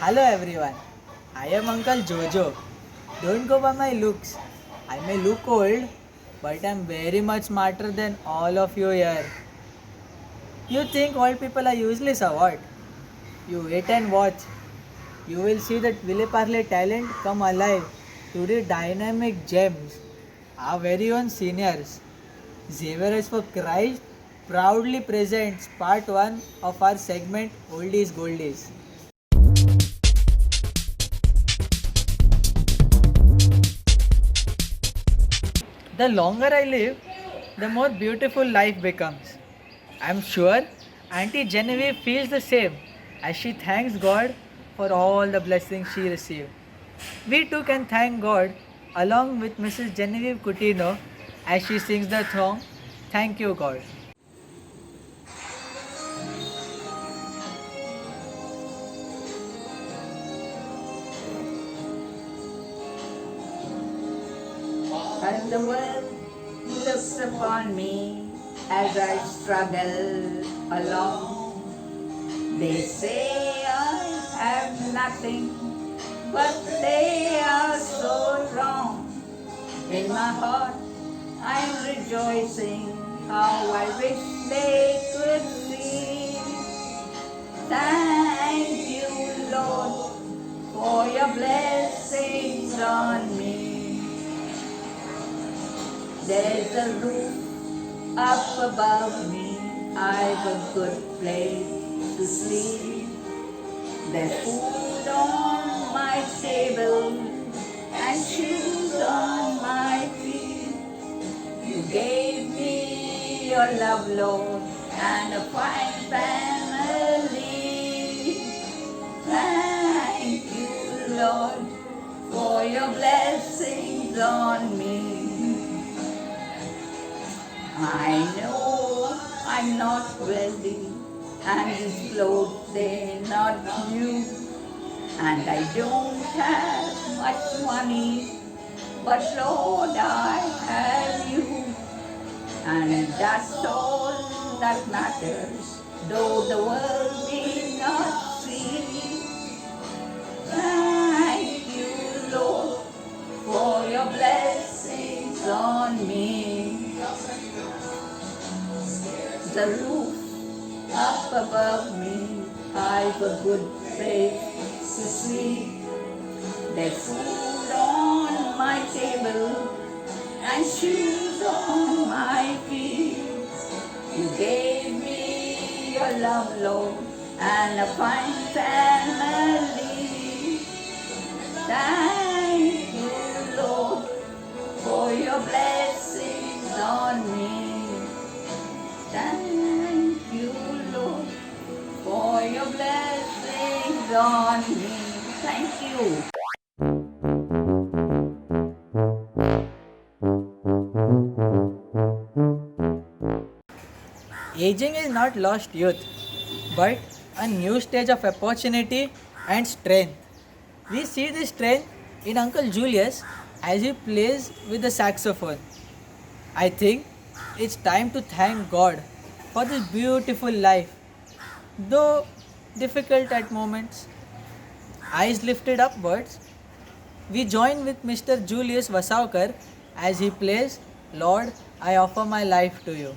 Hello everyone, I am Uncle Jojo. Don't go by my looks. I may look old, but I'm very much smarter than all of you here. You think old people are useless or what? You wait and watch. You will see that Ville Parle talent come alive to the dynamic gems, our very own seniors. Xavier is for Christ proudly presents part 1 of our segment Oldies Goldies. The longer I live, the more beautiful life becomes. I'm sure Auntie Genevieve feels the same as she thanks God for all the blessings she received. We too can thank God along with Mrs. Genevieve Coutinho as she sings the song Thank You God. And the world looks upon me as I struggle along. They say I have nothing, but they are so wrong. In my heart, I'm rejoicing how I wish they could see. Thank you, Lord, for your blessings on me. There's a roof up above me, I've a good place to sleep. There's food on my table and shoes on my feet. You gave me your love, Lord, and a fine family. Thank you, Lord, for your blessings on me. I know I'm not wealthy, and these clothes they're not new, and I don't have much money, but Lord, I have you, and that's all that matters, though the world may not see. Thank you, Lord, for your blessings on me. The roof up above me, I've a good place to sleep. There's food on my table and shoes on my feet. You gave me your love, Lord, and a fine family. Thank you, Lord, for your blessings on me. Thank you, Lord, for your blessings on me. Thank you. Aging is not lost youth, but a new stage of opportunity and strength. We see this strength in Uncle Julius as he plays with the saxophone. I think it's time to thank God for this beautiful life, though difficult at moments. Eyes lifted upwards, we join with Mr. Julius Vasaukar as he plays Lord, I offer my life to you.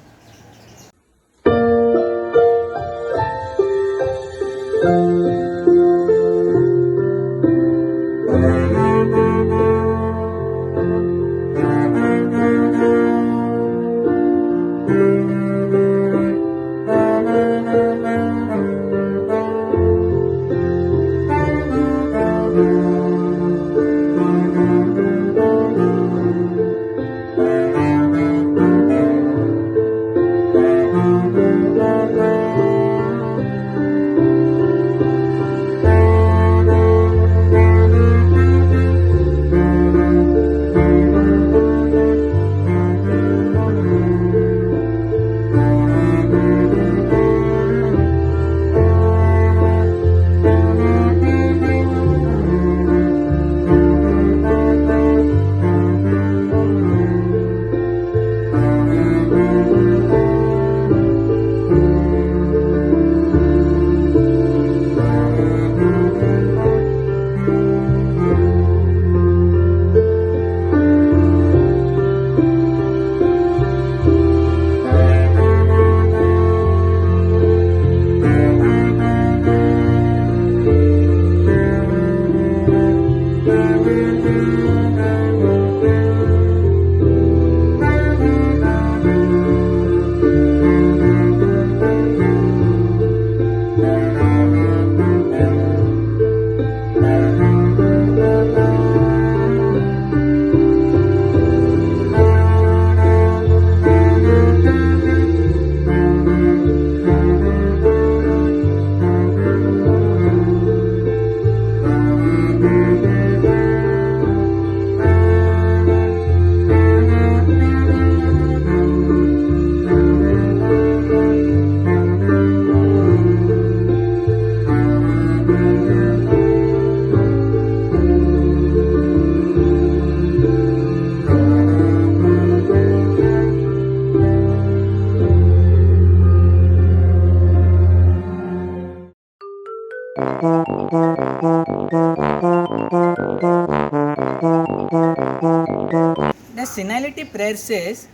The senility prayer says,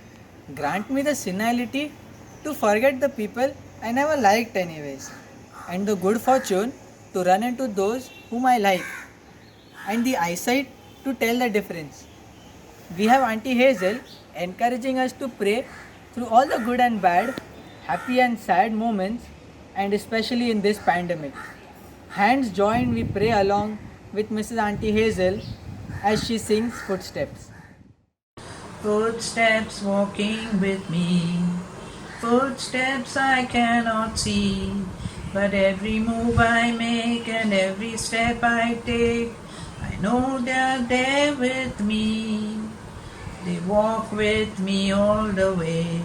grant me the senility to forget the people I never liked anyways, and the good fortune to run into those whom I like, and the eyesight to tell the difference. We have Auntie Hazel encouraging us to pray through all the good and bad, happy and sad moments, and especially in this pandemic. Hands joined, we pray along with Mrs. Auntie Hazel as she sings Footsteps. Footsteps walking with me, footsteps I cannot see, but every move I make and every step I take, I know they're there with me. They walk with me all the way,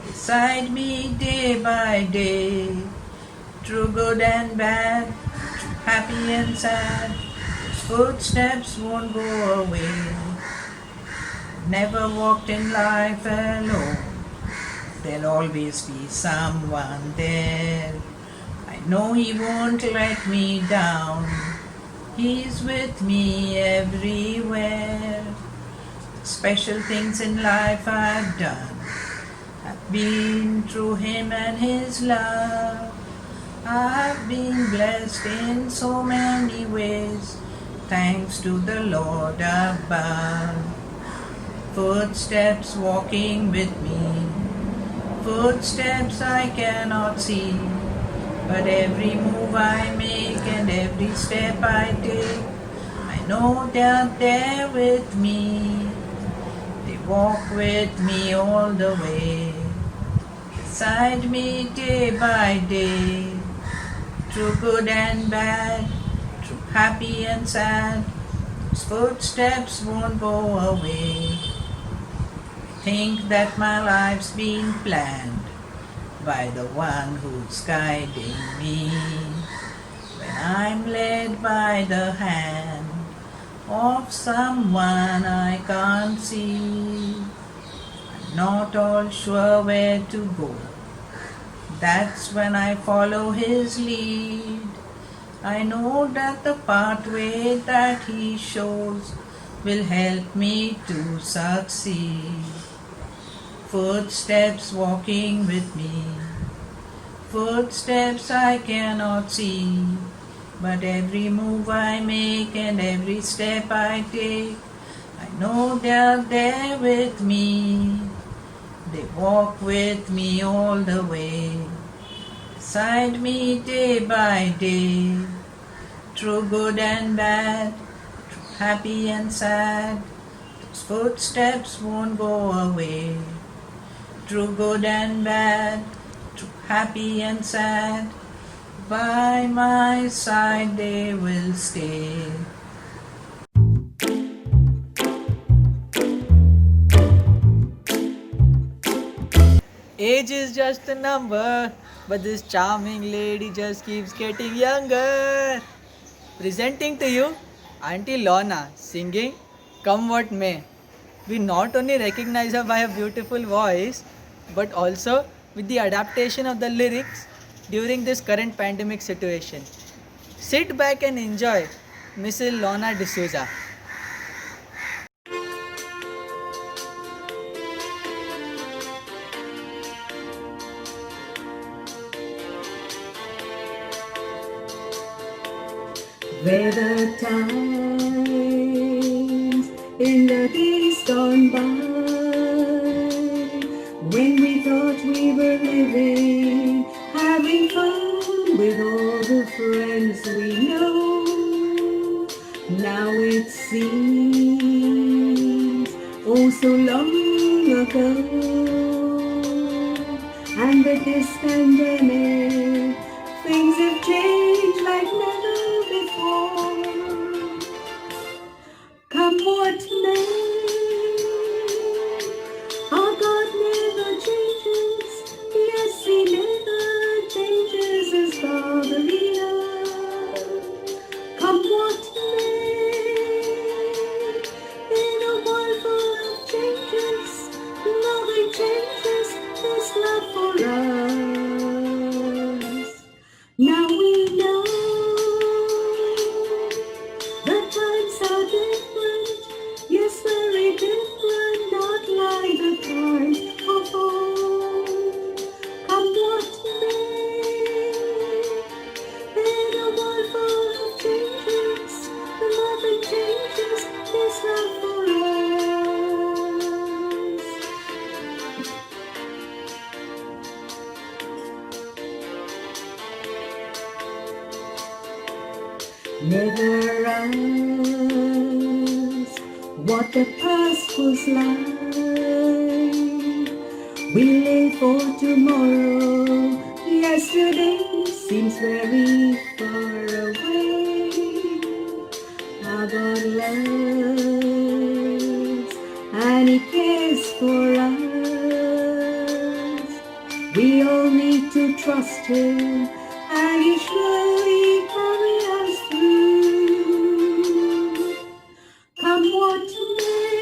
beside me day by day, through good and bad, through happy and sad, those footsteps won't go away. Never walked in life alone. There'll always be someone there. I know he won't let me down. He's with me everywhere. Special things in life I've done. I've been through him and his love. I've been blessed in so many ways, thanks to the Lord above. Footsteps walking with me, footsteps I cannot see, but every move I make and every step I take, I know they're there with me. They walk with me all the way, beside me day by day, through good and bad, through happy and sad, those footsteps won't go away. Think that my life's been planned by the one who's guiding me. When I'm led by the hand of someone I can't see, I'm not all sure where to go. That's when I follow his lead. I know that the pathway that he shows will help me to succeed. Footsteps walking with me, footsteps I cannot see, but every move I make and every step I take, I know they're there with me. They walk with me all the way, beside me day by day, through good and bad, through happy and sad, those footsteps won't go away. Through good and bad, through happy and sad, by my side they will stay. Age is just a number, but this charming lady just keeps getting younger. Presenting to you Auntie Lorna singing Come What May. We not only recognize her by her beautiful voice, but also with the adaptation of the lyrics during this current pandemic situation. Sit back and enjoy Mrs. Lorna D'Souza. Were the times in the days gone by when we thought we were living, having fun with all the friends we know. Now it seems oh so long ago, and with this pandemic, things have changed like never before. Come what may, our God never changes. Yes, He never changes His fatherly love. Come what may, in a world full of changes, nothing changes His love for us. Now we know the times are different. Yes, never ask what the past was like. We live for tomorrow. Yesterday seems very far away. Our God loves and He cares for us. We all need to trust Him, and He surely carry us through. Come what may,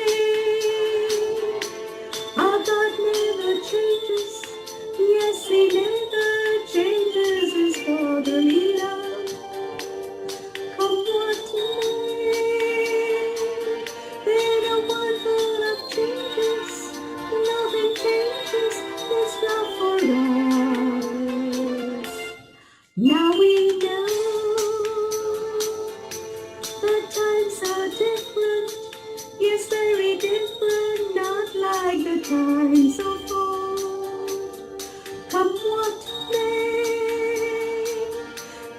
our God never changes. Yes, He never changes His fatherly love. Come what may, in a world full of changes, nothing changes His love for us. Now we know the times are different, yes, very different, not like the times of old. Come what may,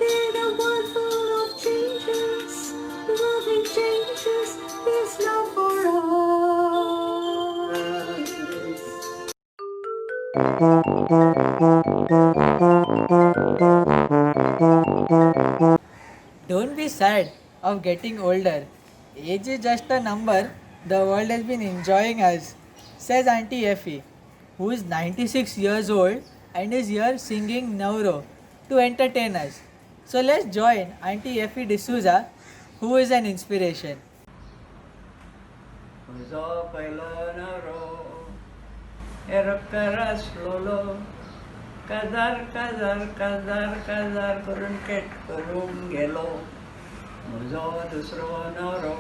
in a world full of changes, nothing changes His love for us. Don't be sad of getting older. Age is just a number. The world has been enjoying us, says Auntie Effie, who is 96 years old and is here singing Nauro to entertain us. So let's join Auntie Effie D'Souza, who is an inspiration. Uzo kailonaro, erkaras lolo, kazar kurun ket kurun gelo. Uzo dusro naro,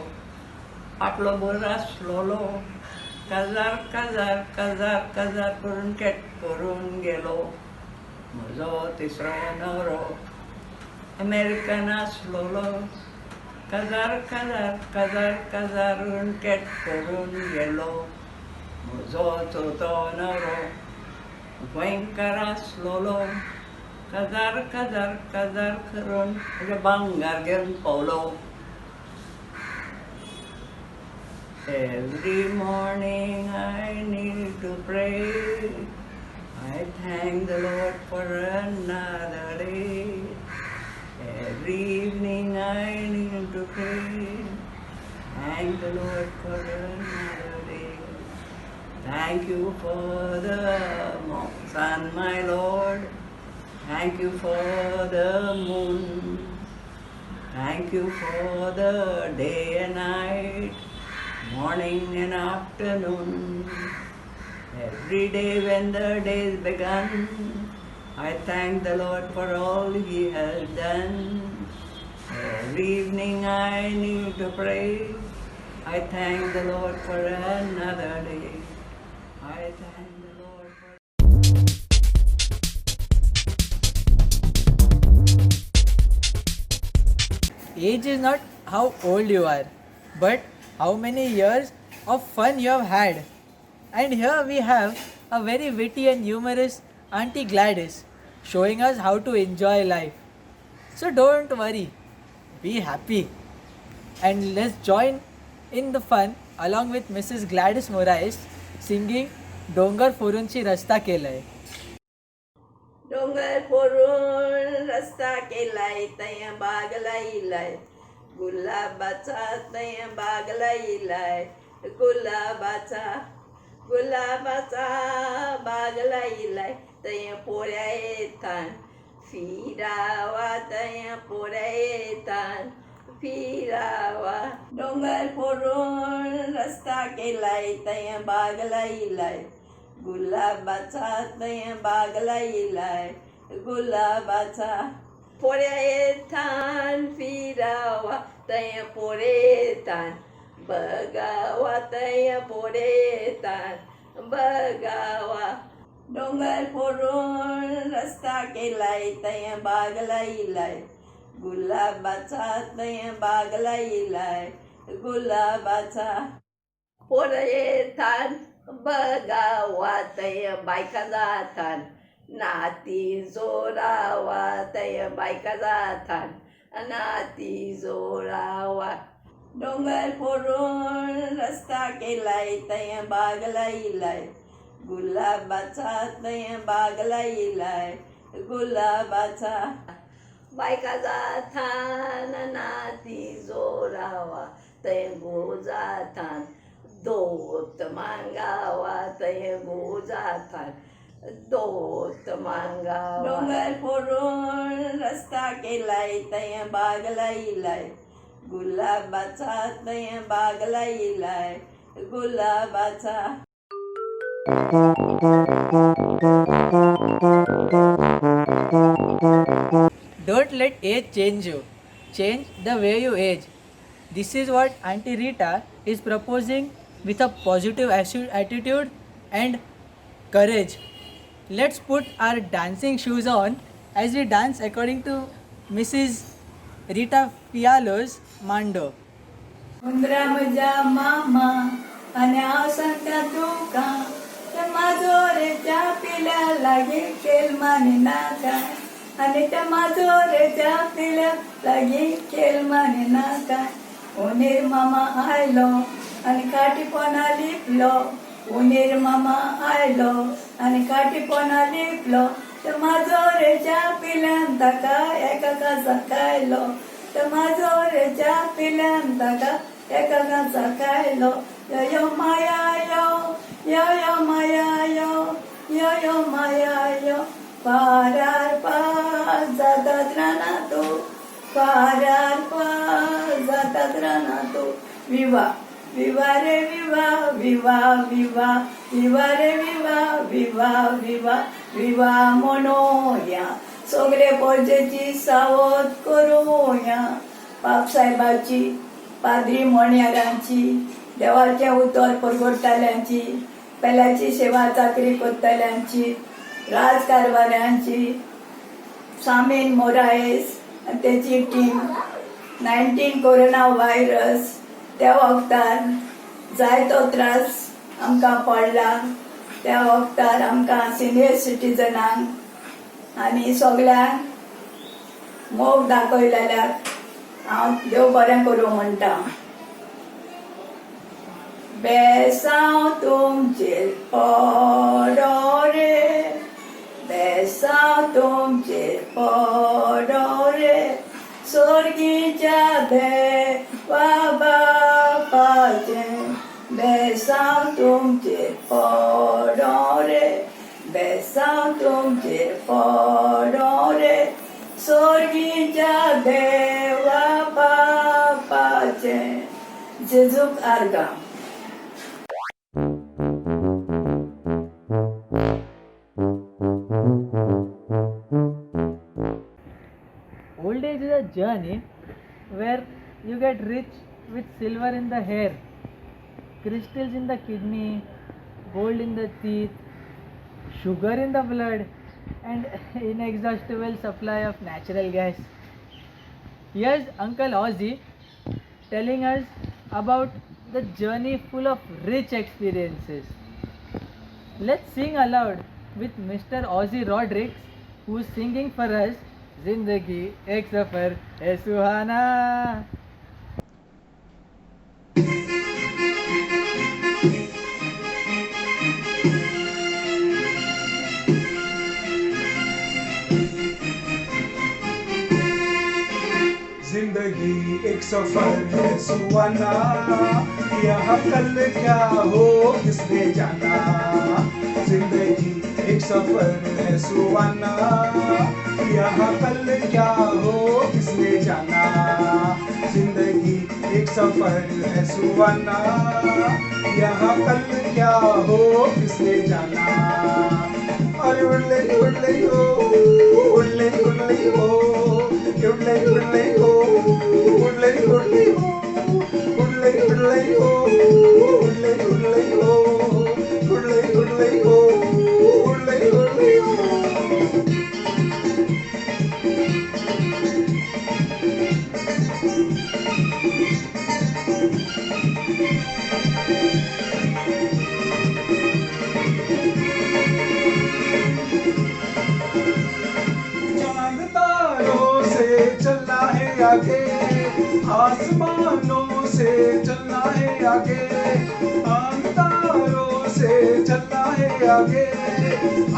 aplo buras lolo, kazar kurun ket kurun gelo. Uzo tisro naro, Americanas lolo. Kazar urun ket kurun gelo. Muzo toto naro. Venkaras lolo. Kazar kurun bangar gen polo. Every morning I need to pray. I thank the Lord for another day. Every evening I need to pray. Thank the Lord for another day. Thank you for the sun, my Lord. Thank you for the moon. Thank you for the day and night, morning and afternoon. Every day when the day is begun, I thank the Lord for all He has done. Every evening I need to pray. I thank the Lord for another day. I thank the Lord for... Age is not how old you are, but how many years of fun you have had. And here we have a very witty and humorous Auntie Gladys showing us how to enjoy life. So don't worry, be happy. And let's join in the fun along with Mrs. Gladys Moraes singing Dongar Forunchi Rasta Kelai. डोंगर फोडून रस्ता केलाय तया बागला इलाय गुलाबाचा तया बागला इलाय गुलाबाचा बागला इलाय तया पोऱ्या येतान फिरावा तया पोऱ्या येतान फिरावा डोंगर फोडून रस्ता केलाय तया बागला इलाय गुलाबाचा तया बागला इलाय गुलाबाचा पोऱ्या येतान फिरावा तया पोरे येतान बघावा तया पोरे येतान बघावा डोंगर फोडून रस्ता केलाय तया बागला इलाय गुलाबाचा तया बागला इलाय गुलाबाचा पोरं येतान बघावा तया बायका जातान नाती जोरावा तया बायका जातान अनाती जोरावा डोंगर फोडून रस्ता केलाय तय बागला इलाय गुलाबाचा तय बागला इलाय गुलाबाचा बायका जाथान नाती जोरावा तय गो जाथान दोत मांगावा तय गो जाथान दोत मांगावा डोंगर फोडून रस्ता केलाय तय बागला इलाय गुलाबाचा तय बागला इलाय गुलाबाचा Don't let age change you. Change the way you age. This is what Auntie Rita is proposing with a positive attitude and courage. Let's put our dancing shoes on as we dance according to Mrs. Rita Fialo's Mando. उंदरा म्हज्या मामा आनी हांव सांगता तुका त्या माजोरेच्या पिल्या लागीं खेळ मानिनाका आनी त्या माजोरेच्या पिल्या लागीं खेळ मानिनाका उंदीर मामा आयलो आनी काटी पोना लिपलो उंदीर मामा आयलो आनी काटी पोना लिपलो त्या माजोरेच्या पिल्यान ताका एका कासा खायलो त्या माजोरेच्या पिल्यान ताका एका कासा खायलो यो यो माया यो माया यो माया यो पारार पार जातात राना तू पारार पार जातात राना तू विवा विवा रे विवा विवा विवा विवा रे विवा विवा विवा विवा म्हणूया सगळे पोरजेची सावध करूया बापसाहेबाची पाद्री मोणयारांची देवाचे उतर परगडटाल्यांची पेल्याची सेवा चाकरी करतल्यांची राजकारभाऱ्यांची सामीन मोरायस आनी तेची टीम 19 कोरोना व्हायरस त्या वखतार जायतो त्रास आमकां पडला त्या वखतार आमकां सिनियर सिटीजनांक आनी सगळ्यांक मोग दाखयलेल्याक हांव देव बरें करूं म्हणटा बेसांव तुमचेर पडो रे बेसांव तुमचेर पडो रे सर्गीच्या देवा बापाचें बेसांव तुमचेर पडो रे बेसांव तुमचेर पडो रे सर्गीच्या देवा बापाचें जेजूक आर्गां Old age is a journey where you get rich with silver in the hair, crystals in the kidney, gold in the teeth, sugar in the blood, and inexhaustible supply of natural gas. Here's Uncle Ozzy telling us about the journey full of rich experiences. Let's sing aloud with Mr. Ozzy Rodriguez, who's singing for us जिंदगी एक सफर है सुहाना. जिंदगी एक सफर है सुहाना यहाँ कल क्या हो किसने जाना जिंदगी एक सफर है सुहाना यहाँ कल क्या हो किसने जाना जिंदगी एक सफर है सुहाना यहाँ कल क्या हो किसने जाना अरे उड़ले उड़ले हो उड़ले उड़ले हो उड़ले उड़ले हो उड़ले उड़ले हो उड़ले उड़ले हो उड़ले उड़ले हो उड़ले उड़ले हो उड़ले उड़ले हो चांद तारों से चलना है आसमानों से चलना है आगे, अंतारों से चलना है आगे,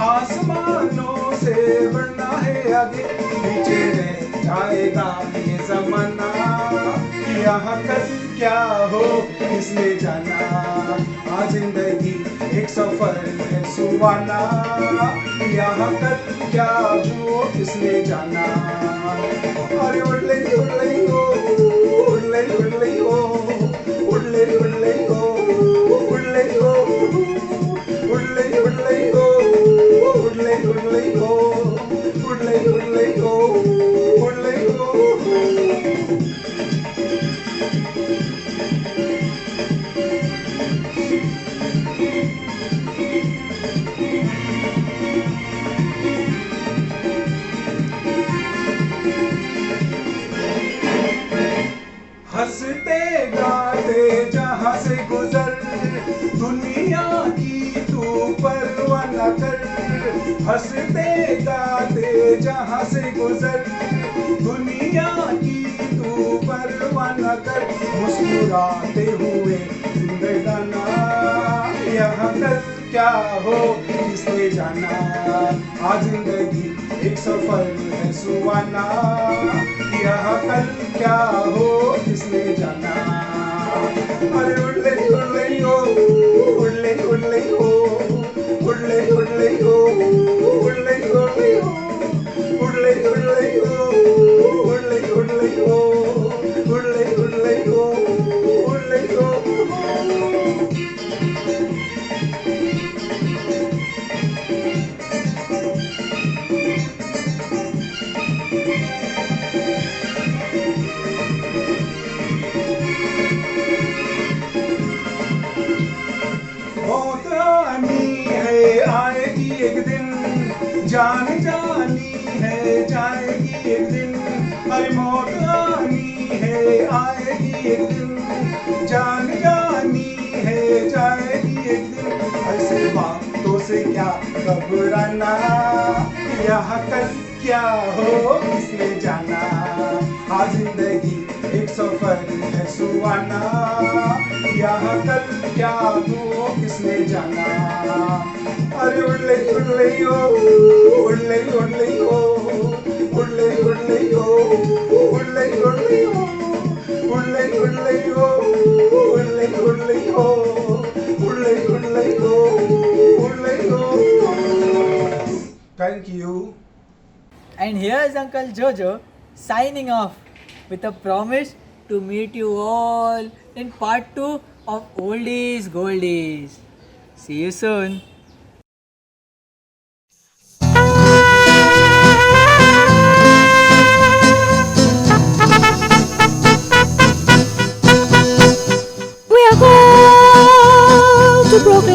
आसमानों से बढ़ना है आगे। पीछे रह जाएगा ये जमाना, यहाँ कल क्या हो किसने जाना। आज जिंदगी एक सफर है सुहाना, यहाँ कल क्या हो किसने जाना। अरे उड़ले उड़ले हो, उड़ले उड़ले हो, उड़ले उड़ले हो, उड़ले हो, उड़ले उड़ले हो, उड़ले उड़ले हो, उड़ले उड़ले हो, उड़ले हो। हंसते गाते जहाँ से गुजर, दुनिया की तू परवाह न कर। हंसते गाते जहाँ से गुजर, दुनिया की तू परवाह न कर। मुस्कुराते हुए जिंदगाना, यहाँ कल क्या हो किसने जाना। आज जिंदगी एक सफर है सुहाना, यहाँ कल क्या हो किसने जाना। अरे उड़ले उड़ले हो, उड़ले उड़ले हो, उड़ले उड़ले हो, उड़ले उड़ले हो, उड़ले उड़ले हो, उड़ले उड़ले हो, उड़ले उड़ले हो, उड़ले हो। मौत आनी है आएगी एक दिन, जान जानी है जाएगी एक दिन। अरे मौत आनी है आएगी एक दिन, जान जानी है जाएगी एक दिन। ऐसे बातों से क्या घबराना, यहाँ कल क्या हो किसने जाना। आज जिंदगी एक सफर है सुहाना, यहाँ कल क्या हो किसने जाना। अरे उड़ले उड़ले हो, उड़ले उड़ले हो, उड़ले उड़ले हो, उड़ले उड़ले हो, उड़ले उड़ले हो, उड़ले उड़ले हो, उड़ले उड़ले हो, उड़ले हो। Thank you. And here's Uncle Jojo signing off with a promise to meet you all in part 2 of Oldies Goldies. See you soon. We are going to broken